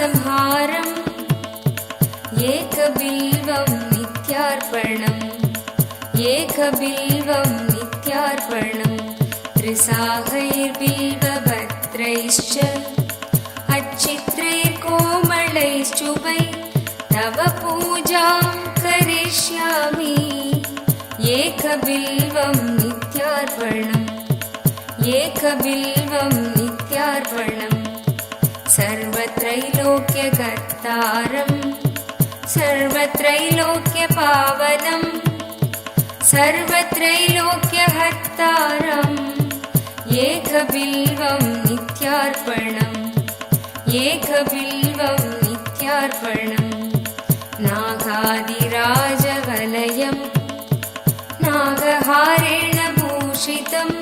संहारम् एकबिल्वं नित्यार्पणम् एकबिल्वं नित्यार्पणम् त्रिसाहैर्बिल्वपत्रैश्च अच्छित्रैर्कोमलैश्चुभै तव पूजां करिष्यामि एकबिल्वं नित्यार्पणम् एकबिल्वं नित्यार्पणम् सर्वत्रैलोक्यकर्तारम् सर्वत्रैलोक्यपावनम् सर्वत्रैलोक्यहर्तारम् एकबिल्वं नित्यार्पणम् एकबिल्वं नित्यार्पणम् नागादिराजवलयम् नागहारेण भूषितम्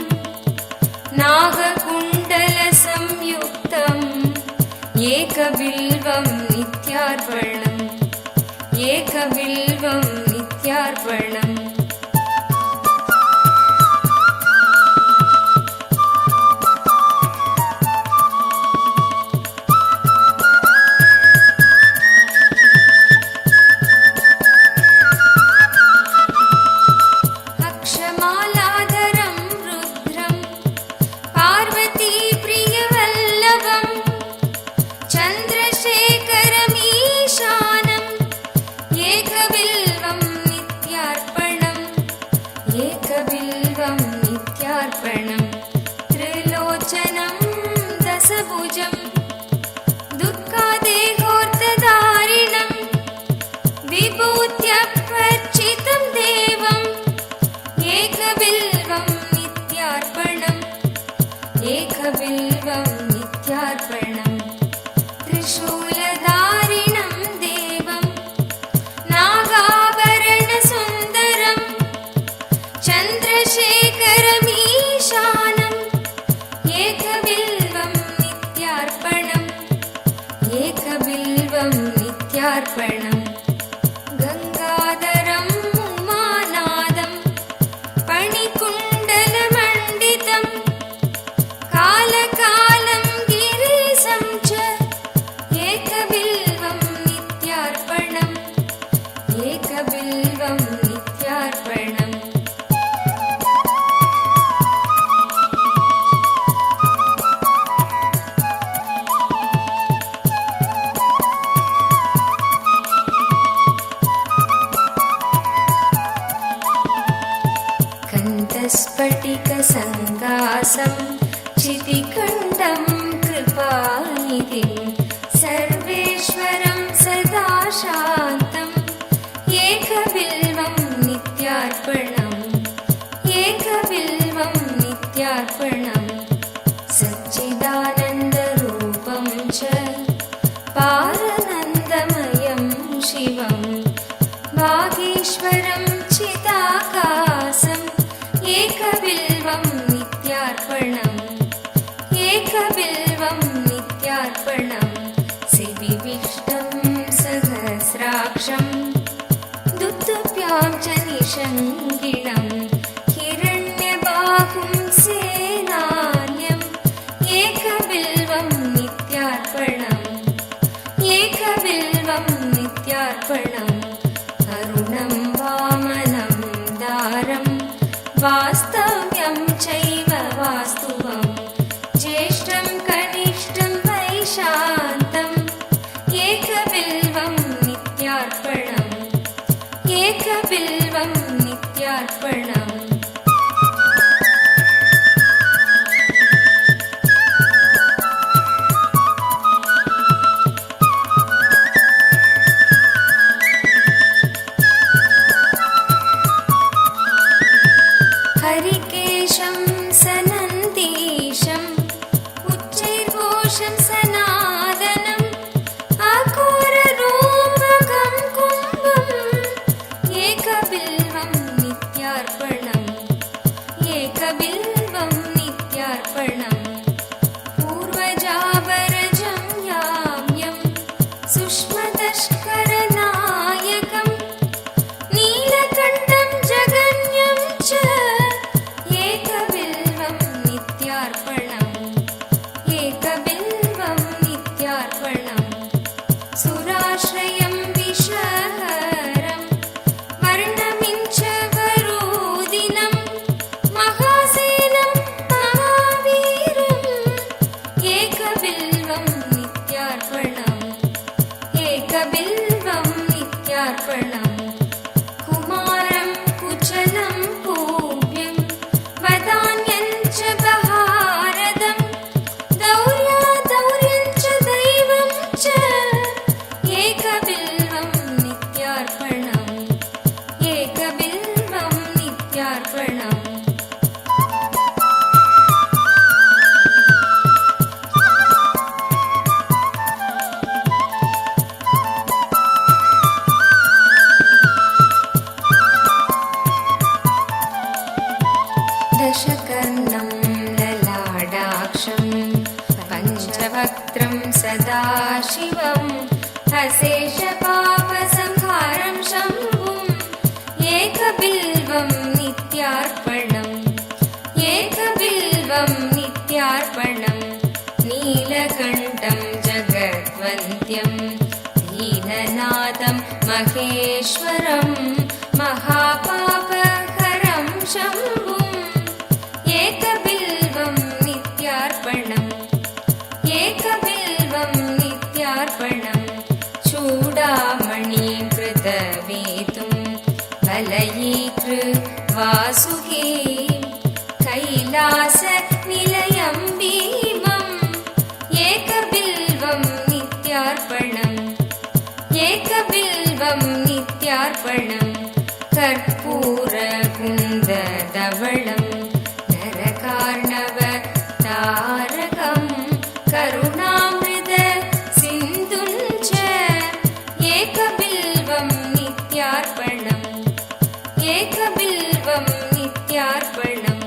नागकुण्डलसंयुक्तम् एकबिल्वं नित्यार्पणम् एकबिल्वं नित्यार्पणम् एकबिल्वं नित्यार्पणम् त्रिलोचनं दशभुजं दुःखादेहोर्तधारिणं विभूत्यर्चितं देवम् एकबिल्वं नित्यार्पणम् एकबिल्वं नित्यार्पणम् त्रिशूलधारिणं देवं नागाभरणसुन्दरम् चन्द्रशेखरमीशानम् एकबिल्वं नित्यार्पणम् एकबिल्वं नित्यार्पणम् गङ्गाधरम् उमानादम् फणिकुण्डलमण्डितम् कालकालं गिरीशं च एकबिल्वं नित्यार्पणम् एकबिल्वं नित्यार्पणम् स्फटिकसङ्कासं चितिकण्ठं कृपानिधिं सर्वेश्वरं सदा शान्तम् एकबिल्वं नित्यार्पणम् एकबिल्वं नित्यार्पणम् सच्चिदानन्दरूपं च पारनन्दमयं शिवं वागीश्वरं चिदाकाशम् एकबिल्वं नित्यार्पणम् एकबिल्वं नित्यार्पणम् शिविविष्टं सहस्राक्षं दुत्तुभ्यां च निषङ्गिणं हिरण्यबाहुं सेनान्यम् एकबिल्वं नित्यार्पणम् एकबिल्वं नित्यार्पणम् अशेषपापसंहारं शम्भुम् एकबिल्वं नित्यार्पणम् एकबिल्वं नित्यार्पणम् नीलकण्ठं जगद्वन्द्यं दीननाथं महेश्वरं महापापहरं शम्भुम् एकबिल्वं नित्यार्पणम् एकबिल्वं नित्यार्पणम् चूडामणिं कृतवेतुं वलयीकृवासुकीं कैलासनिलयं भीमम् एकबिल्वं नित्यार्पणम् एकबिल्वं नित्यार्पणम् कर्पूरकुन्दधवलं नरकार्णवतारकं करुणामृत सिन्धुञ्च एकबिल्वं नित्यार्पणम् एकबिल्वं नित्यार्पणम्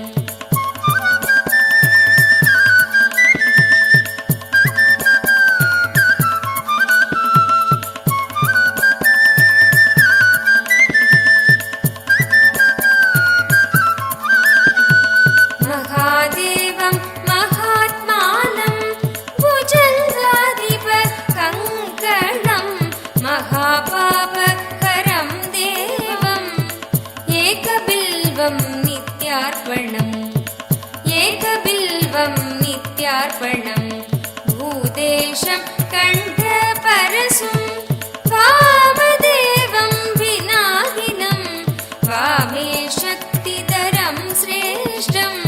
महादेवं महात्मानं भुजङ्गाधिपकङ्कणं महापापहरं देवम् एकबिल्वं नित्यार्पणम् एकबिल्वं नित्यार्पणम् भूदेशं कण्ठपरशुं वामदेवं विनागिनं वामे शक्तिधरं श्रेष्ठम्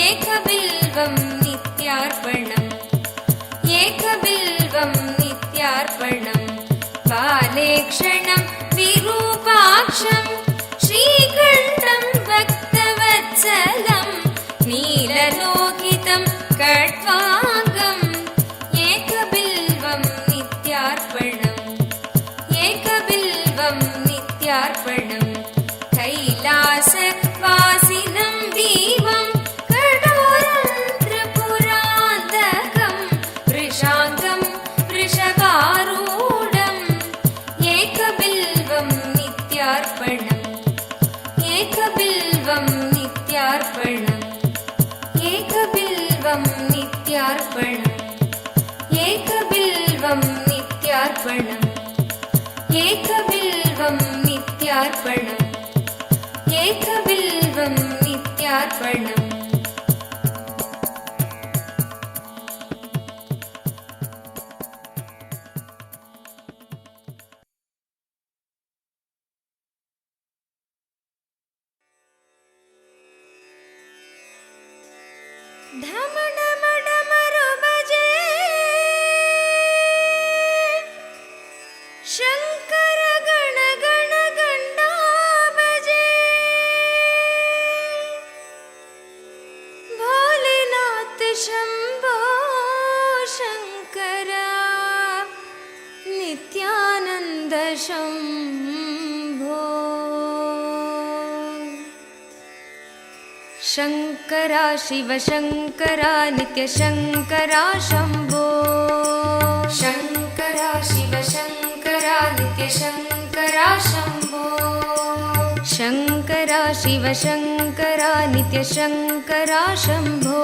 एकबिल्वं नित्यार्पणम् एकबिल्वं नित्यार्पणम् बालेक्षणं विरूपाक्षं श्रीकण्ठं भक्तवत्सलं नीललोहितं खड्वाङ्गम् एकबिल्वं नित्यार्पणम् एकबिल्वं नित्यार्पणम् कैलासवासिनं भीमं कठोरं त्रिपुरान्तकं वृषाङ्गं वृषभारूढम् एकबिल्वं नित्यार्पणम् एकबिल्वं नित्यार्पणम् एकबिल्वं नित्यार्पणम् एकबिल्वं नित्यार्पणम् एकबिल्वं नित्यार्पणम् एकबिल्वं नित्यार्पणम् ढमढमढमरु बजे शङ्कर गण गण गण्डा बजे भोलेनाथ शम्भो शङ्कर नित्यानन्द शम्भो शङ्करा शिव शङ्करा नित्यशङ्करा शम्भो शङ्करा शिव शङ्करा नित्यशङ्करा शम्भो शङ्करा शिव शङ्करा नित्यशङ्करा शम्भो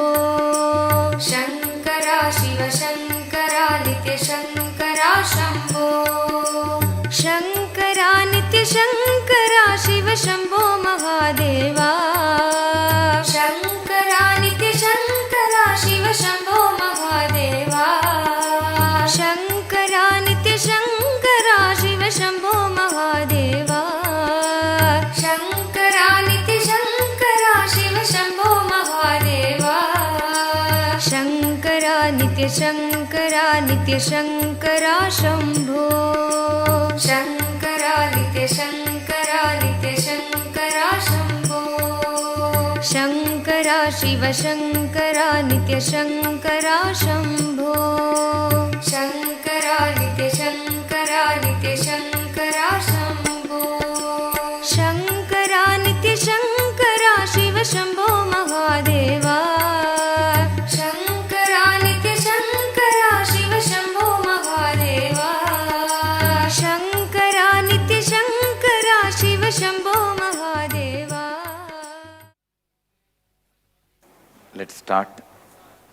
शङ्करा शिव शङ्करा नित्यशङ्करा शम्भो शङ्करा नित्यशङ्करा शिव शम्भो महादेवा शङ्करा नित्यशङ्करा शिव शम्भो महादेवा शङ्करा नित्यशङ्करा शिव शम्भो महादेवा शङ्करा नित्यशङ्करा शिव शम्भो महादेवा शङ्करा नित्यशङ्करा नित्यशङ्करा शम्भो शङ्करा नित्यशङ्करा नित्यशङ्करा शम्भो शङ्करा शिव शङ्करा नित्यशङ्करा शम्भो शङ्करा नित्यशङ्करा नित्यशङ्करा शम्भो शङ्करा नित्यशङ्करा शिव शम्भो महादेवा शङ्करा नित्यशङ्करा शिव शम्भो Mahadeva start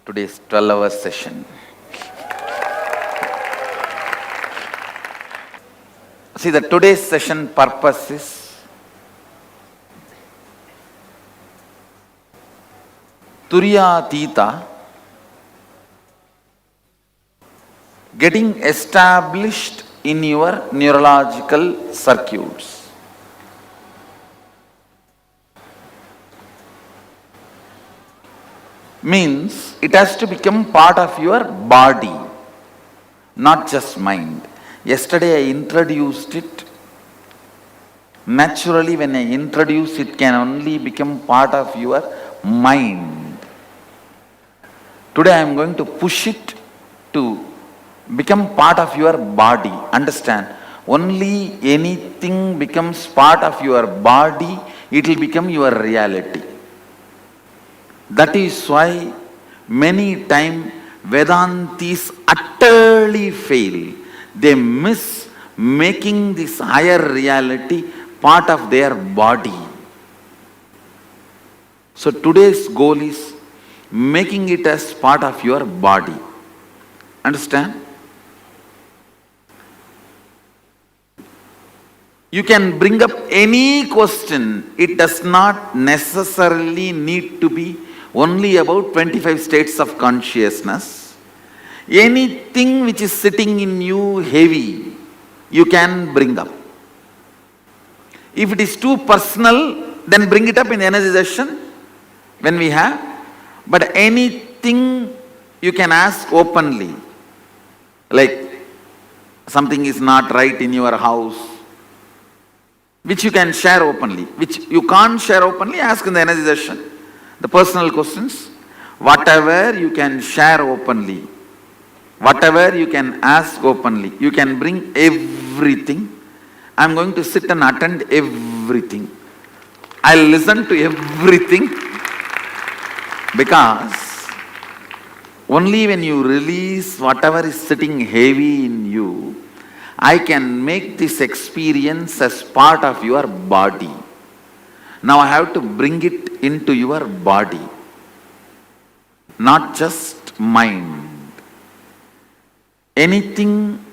today's 12-hour session. See, the today's session purpose is Turiyatita getting established in your neurological circuits. Means it has to become part of your body, not just mind. Yesterday I introduced it. Naturally, when I introduce it, can only become part of your mind. Today I am going to push it to become part of your body. Understand? Only anything becomes part of your body, it will become your reality. That is why many times Vedantis utterly fail. They miss making this higher reality part of their body. So today's goal is making it as part of your body. Understand? You can bring up any question. It does not necessarily need to be only about 25 states of consciousness. Anything which is sitting in you heavy, you can bring up. If it is too personal, then bring it up in the energy session when we have. But anything you can ask openly. Like something is not right in your house, which you can share openly. Which you can't share openly, ask in the energy session. The personal questions, whatever you can share openly, whatever you can ask openly, you can bring everything. I am going to sit and attend everything. I'll listen to everything, because only when you release whatever is sitting heavy in you, I can make this experience as part of your body. Now I have to bring it into your body, not just mind. Anything,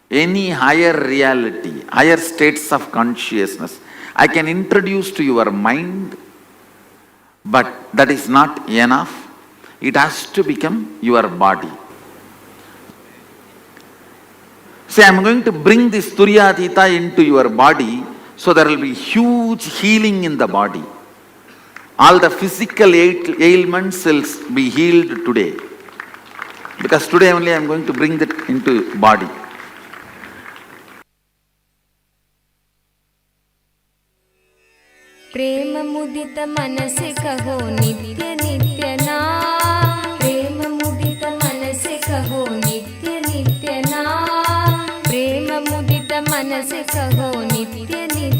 any higher reality, higher states of consciousness, I can introduce to your mind, but that is not enough. It has to become your body. See, I am going to bring this Turiyatita into your body, so there will be huge healing in the body. All the physical ailments will be healed today. Because today only I am going to bring that into body. प्रेम मुदित मनसे कहो नित्य नित्य नाम। प्रेम मुदित मनसे कहो नित्य नित्य नाम। प्रेम मुदित मनसे कहो नित्य नित्य